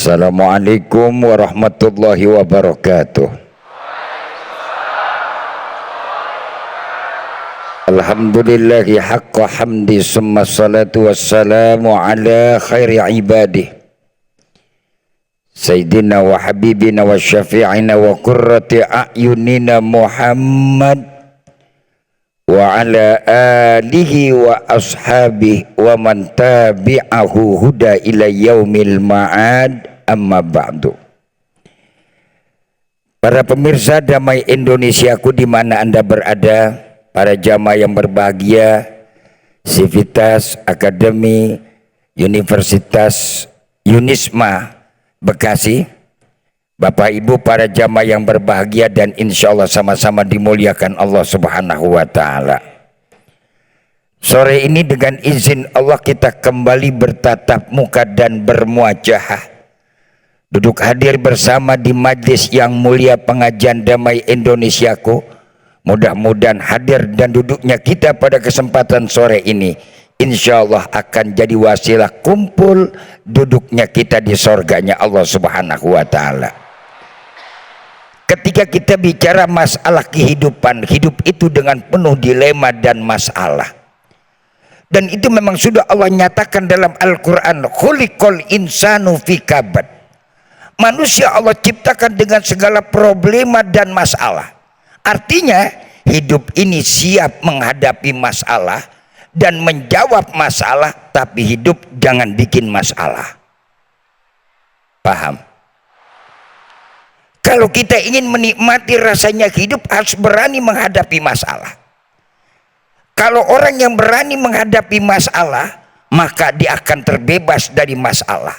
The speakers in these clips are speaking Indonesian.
Assalamualaikum warahmatullahi wabarakatuh. Alhamdulillahi haqqa hamdi summa salatu wassalamu ala khairi ibadih Sayyidina wa habibina wa syafi'ina wa qurrati a'yunina Muhammad wa ala alihi wa ashabihi wa man tabi'ahu huda ila yaumil ma'ad, amma ba'du. Para pemirsa Damai Indonesiaku di mana Anda berada, para jamaah yang berbahagia, Sivitas Akademi Universitas Yunisma Bekasi, Bapak Ibu para jamaah yang berbahagia dan insya Allah sama-sama dimuliakan Allah Subhanahu wa Ta'ala. Sore ini dengan izin Allah kita kembali bertatap muka dan bermuajahah, duduk hadir bersama di majlis yang mulia pengajian Damai Indonesiaku. Mudah-mudahan hadir dan duduknya kita pada kesempatan sore ini insya Allah akan jadi wasilah kumpul duduknya kita di surganya Allah Subhanahu wa Ta'ala. Ketika kita bicara masalah kehidupan, hidup itu dengan penuh dilema dan masalah. Dan itu memang sudah Allah nyatakan dalam Al-Quran, khuliqal insanu fi kabad. Manusia Allah ciptakan dengan segala problema dan masalah. Artinya hidup ini siap menghadapi masalah dan menjawab masalah, tapi hidup jangan bikin masalah. Paham? Kalau kita ingin menikmati rasanya hidup harus berani menghadapi masalah. Kalau orang yang berani menghadapi masalah, maka dia akan terbebas dari masalah.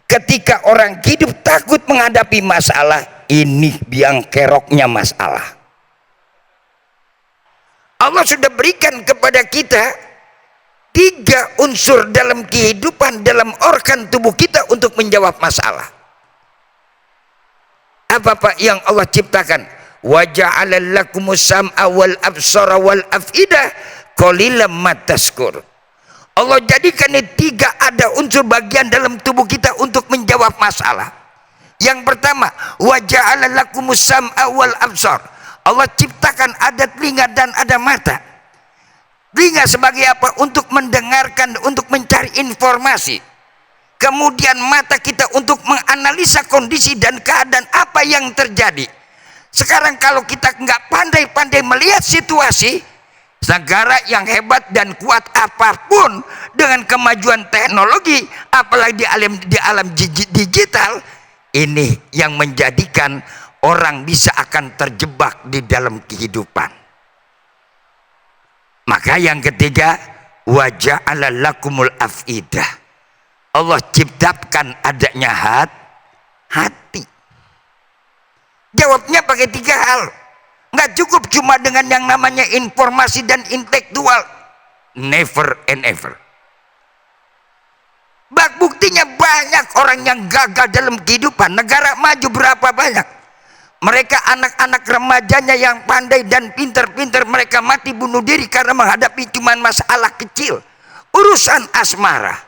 Ketika orang hidup takut menghadapi masalah, ini biang keroknya masalah. Allah sudah berikan kepada kita 3 unsur dalam kehidupan, dalam organ tubuh kita untuk menjawab masalah. Apa Pak yang Allah ciptakan? Wa ja'ala lakumus sam'a wal absara wal afidah qalilan ma tashkur. Allah jadikan ini 3 ada unsur bagian dalam tubuh kita untuk menjawab masalah. Yang pertama, wa ja'ala lakumus sam'a wal absar. Allah ciptakan ada telinga dan ada mata. Telinga sebagai apa? Untuk mendengarkan, untuk mencari informasi. Kemudian mata kita untuk menganalisa kondisi dan keadaan apa yang terjadi. Sekarang kalau kita nggak pandai-pandai melihat situasi, negara yang hebat dan kuat apapun dengan kemajuan teknologi, apalagi di alam digital, ini yang menjadikan orang bisa akan terjebak di dalam kehidupan. Maka yang ketiga, wa ja'ala lakumul afidah. Allah ciptakan adanya hati. Jawabnya pakai 3 hal. Nggak cukup cuma dengan yang namanya informasi dan intelektual. Never and ever. Buktinya banyak orang yang gagal dalam kehidupan. Negara maju berapa banyak. Mereka anak-anak remajanya yang pandai dan pintar-pintar, mereka mati bunuh diri karena menghadapi cuma masalah kecil. Urusan asmara.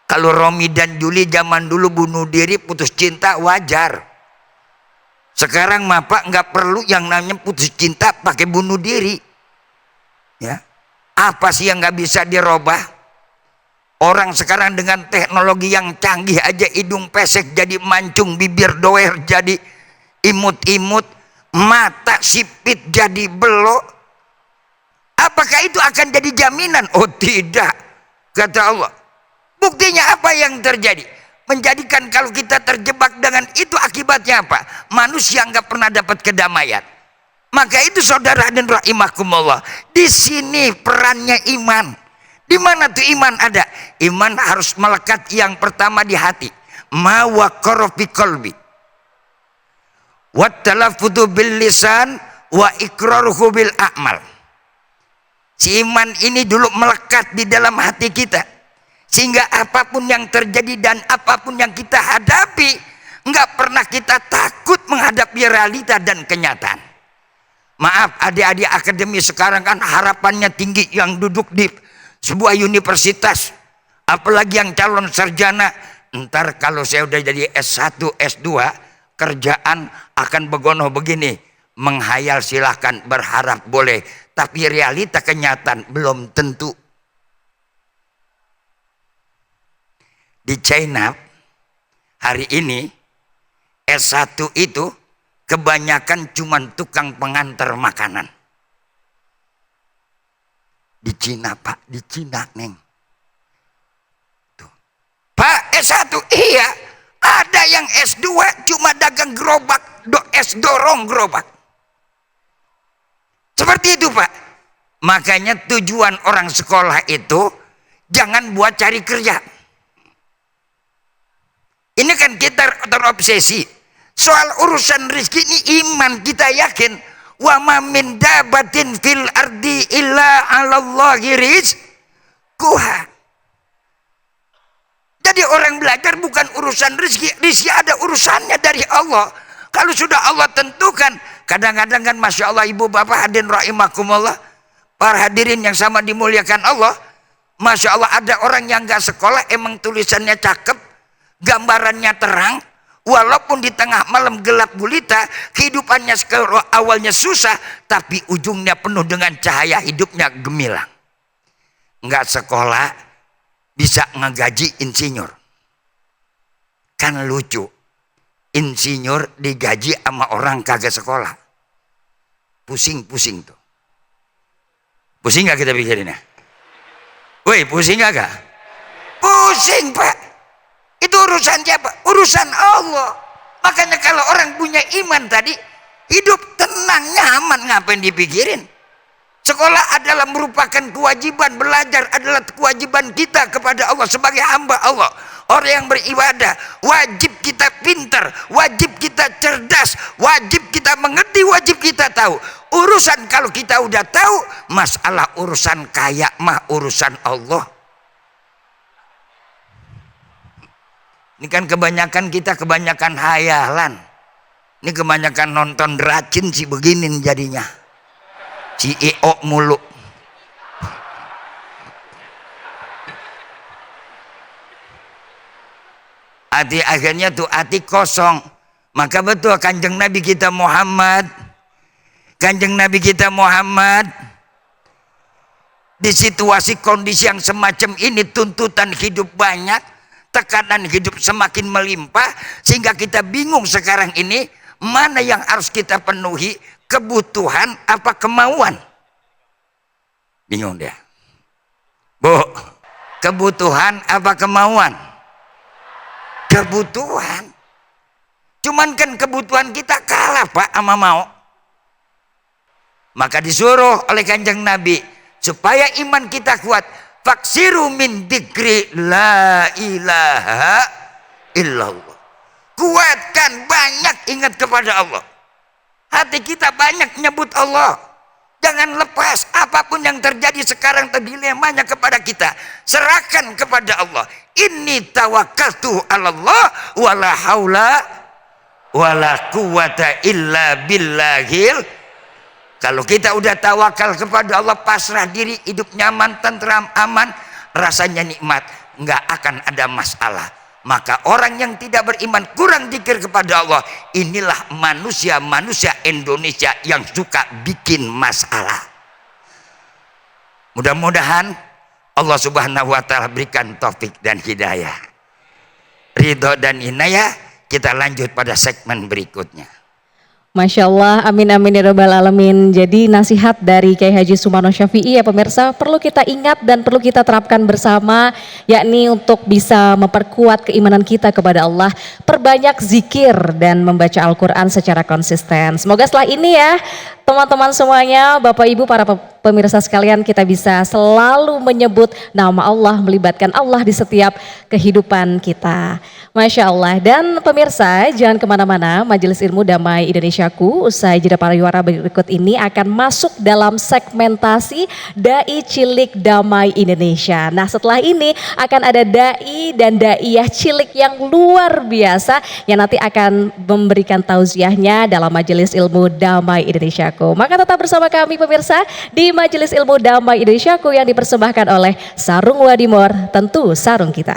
Kalau Romi dan Juli zaman dulu bunuh diri putus cinta wajar. Sekarang mah Pak nggak perlu yang namanya putus cinta pakai bunuh diri. Ya, apa sih yang nggak bisa dirubah? Orang sekarang dengan teknologi yang canggih aja hidung pesek jadi mancung, bibir doer jadi imut-imut, mata sipit jadi belok. Apakah itu akan jadi jaminan? Oh tidak, kata Allah. Buktinya apa yang terjadi? Menjadikan kalau kita terjebak dengan itu akibatnya apa? Manusia nggak pernah dapat kedamaian. Maka itu saudara dan rahimakumullah, di sini perannya iman. Di mana tuh iman ada? Iman harus melekat yang pertama di hati. Ma waqara fi qalbi. Wa talaffudu bil lisan wa iqraruhu bil a'mal. Si iman ini dulu melekat di dalam hati kita. Sehingga apapun yang terjadi dan apapun yang kita hadapi, nggak pernah kita takut menghadapi realita dan kenyataan. Maaf, adik-adik akademi sekarang kan harapannya tinggi, yang duduk di sebuah universitas, apalagi yang calon sarjana, ntar kalau saya udah jadi S1, S2, kerjaan akan begono begini. Menghayal silahkan, berharap boleh, tapi realita kenyataan belum tentu. Di China hari ini S1 itu kebanyakan cuman tukang pengantar makanan. Di Cina Pak, di Cina Neng. Tuh. Pak S1, iya. Ada yang S2 cuma dagang gerobak, es dorong gerobak. Seperti itu Pak. Makanya tujuan orang sekolah itu jangan buat cari kerja. Ini kan kita terobsesi. Soal urusan rezeki ini iman kita yakin. Wa ma min dabatin fil ardi illa 'alallahi rizquha. Jadi orang belajar bukan urusan rezeki. Rezeki ada urusannya dari Allah. Kalau sudah Allah tentukan. Kadang-kadang kan Masya Allah ibu bapak hadirin rahimakumullah. Para hadirin yang sama dimuliakan Allah. Masya Allah ada orang yang gak sekolah emang tulisannya cakep. Gambarannya terang. Walaupun di tengah malam gelap gulita, kehidupannya awalnya susah, tapi ujungnya penuh dengan cahaya, hidupnya gemilang. Enggak sekolah, bisa ngegaji insinyur. Kan lucu, insinyur digaji sama orang kagak sekolah. Pusing-pusing tuh. Pusing gak kita pikirinnya? Woi, pusing gak? Pusing Pak. Itu urusan siapa? Urusan Allah. Makanya kalau orang punya iman tadi, hidup tenang, nyaman, ngapain dipikirin? Sekolah adalah merupakan kewajiban, belajar adalah kewajiban kita kepada Allah sebagai hamba Allah. Orang yang beribadah, wajib kita pintar, wajib kita cerdas, wajib kita mengerti, wajib kita tahu. Urusan kalau kita udah tahu, masalah urusan kaya mah urusan Allah. Ini kan kebanyakan kita kebanyakan hayalan. Ini kebanyakan nonton racun sih begini jadinya. CEO mulu. Hati akhirnya tuh hati kosong. Maka betul Kanjeng Nabi kita Muhammad. Kanjeng Nabi kita Muhammad. Di situasi kondisi yang semacam ini tuntutan hidup banyak. Tekanan hidup semakin melimpah sehingga kita bingung sekarang ini mana yang harus kita penuhi, kebutuhan apa kemauan. Bingung dia. Bu, kebutuhan apa kemauan? Kebutuhan. Cuman kan kebutuhan kita kalah Pak sama mau. Maka disuruh oleh Kanjeng Nabi supaya iman kita kuat, faksiru min dzikri la ilaha illallah. Kuatkan, banyak ingat kepada Allah. Hati kita banyak nyebut Allah. Jangan lepas apapun yang terjadi sekarang, dilemanya kepada kita. Serahkan kepada Allah. Inni tawakkaltu 'ala Allah wala haula wala quwata illa billahil. Kalau kita udah tawakal kepada Allah, pasrah diri, hidup nyaman, tentram, aman, rasanya nikmat, nggak akan ada masalah. Maka orang yang tidak beriman, kurang zikir kepada Allah, inilah manusia-manusia Indonesia yang suka bikin masalah. Mudah-mudahan Allah Subhanahu wa Ta'ala berikan taufik dan hidayah, ridho dan inayah. Kita lanjut pada segmen berikutnya. Masya Allah, amin amin ya rabbal alamin. Jadi nasihat dari Kiai Haji Sumarno Syafi'i ya pemirsa perlu kita ingat dan perlu kita terapkan bersama, yakni untuk bisa memperkuat keimanan kita kepada Allah, perbanyak zikir dan membaca Al-Quran secara konsisten. Semoga setelah ini ya teman-teman semuanya, Bapak Ibu para pemirsa sekalian, kita bisa selalu menyebut nama Allah, melibatkan Allah di setiap kehidupan kita. Masya Allah. Dan pemirsa jangan kemana-mana, Majelis Ilmu Damai Indonesiaku usai jeda pariwara berikut ini akan masuk dalam segmentasi Dai Cilik Damai Indonesia. Nah setelah ini akan ada Dai dan Daiyah Cilik yang luar biasa yang nanti akan memberikan tausiahnya dalam Majelis Ilmu Damai Indonesiaku. Maka tetap bersama kami pemirsa di Majelis Ilmu Damai Indonesiaku yang dipersembahkan oleh Sarung Wadimor, tentu sarung kita.